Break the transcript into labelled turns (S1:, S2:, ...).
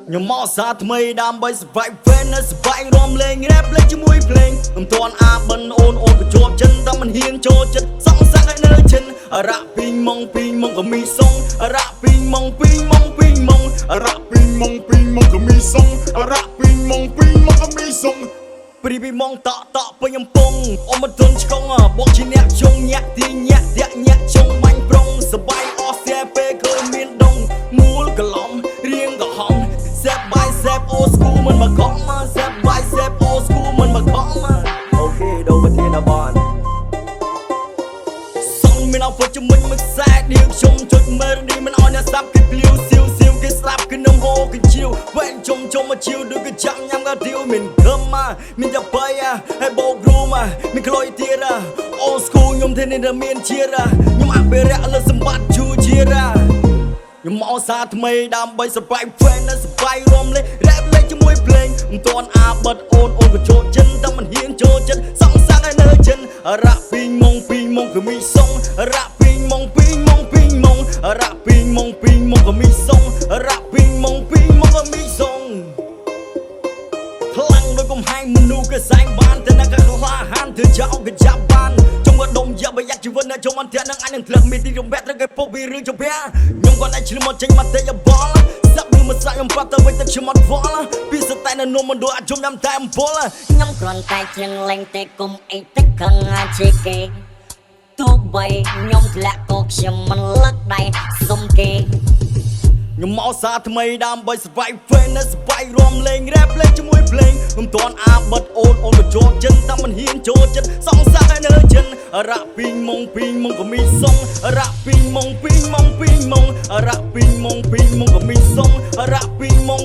S1: ខ្ញុំមកសាថ្មីដើម្បីស្បែកវេនស្បែករំលេងរ៉េបលេងជាមួយភ្លេងមិនទាន់អាបិនអូនក៏ជាប់ចិនតែមិនហ៊ានចូលចិត្តសងសាក់ឲ្យនៅចិនរ៉ាពីងម៉ងក៏មីសុងរ៉ាពីងម៉ងរ៉ាពីងម៉ងក៏មីសុងរ៉ាពីងម៉ងក៏មីសុងព្រីពីម៉ងតក់ពេញអំពងអមទនឆ្កងបងជាអ្នកជងញាក់ទីញាក់ជងបាញ់ប្រុងសបាយអស់ស្ទែពេលឃើញមានដងមូលកឡំរៀងក៏ហំStep by step old school មិនមកខំមក Step by step old school មិនមកខំមកអូខេដូរប្រធានបានសុំមានអពុជមិញមកខ្សែដៀវខ្ញុំចុចមើលនេះមិនអស់អ្នកស្ដាប់គេភ្លាវសៀវគេស្លាប់ក្នុងហូកញ្ជៀវវែងជុំមកជៀវដូចកចាំញ៉ាំកាទៀវមានខំមកមានតែបាយហើយបោករូមមានក្លុយទៀត old school ខ្ញុំទេនេះមានជាតិខ្ញុំអភិរក្សលើសម្បត្តិជូជាតិខ្ញុំមកសាថ្មីដើម្បីសបាយហ្វេនសបាយរំលេងរ៉េបលេងជាមួយភ្លេងមិនទាន់អាបិតអូនក៏ចូលចិនតែមិនហ៊ានចូលចិត្តសងសាក់ឲ្យនៅចិនរ៉ាពីងម៉ងក៏មីសុងរ៉ាពីងម៉ងរ៉ាពីងម៉ងក៏មីសុងរ៉ាពីងម៉ងក៏មីសុងខ្លាំងដូចកំហែងមនុស្សក៏សែងបានតែអ្នកក៏ក្លាហានធ្វើចោលក៏ចាប់បានចង់ដុំយ៉ាបយ៉ាជីវិតអ្នកចង់អន្តរនឹងអញនឹងធ្លាក់មានទីរំបែកត្រូវគេពុកពីរឿងចំភាខ្ញុំគាត់អាចឆ្លៀមមកចេញមកតែយបល់សាប់នឹងមកសាក់ខ្ញុំបាត់ទៅវិញតែខ្ញុំអត់វល់ពីសតែនៅនំមិនដូចអាចជុំញ៉ាំតែអំពល
S2: ខ្ញុំគ្រាន់តែជាងលេងតែគុំអីទឹកខឹងជាគេទោះបីខ្ញុំធ្លាក់ក៏ខ្ញុំមិនលឹកដៃសុំគេ
S1: ខ្ញុំមកសាថ្មីដើម្បីស្បែកហ្វេនស្បែករំលេងរ៉េបលេងជាមួយភ្លេងមិនទាន់អាបិតអូនក៏ជាប់ចិនតែមិនហ៊ានចូលចិត្តសងសាក់ឲ្យនៅចិនរ៉ាពីងម៉ងក៏មីសុងរ៉ាពីងម៉ងរ៉ាពីងម៉ងក៏មីសុងរ៉ាពីងម៉ង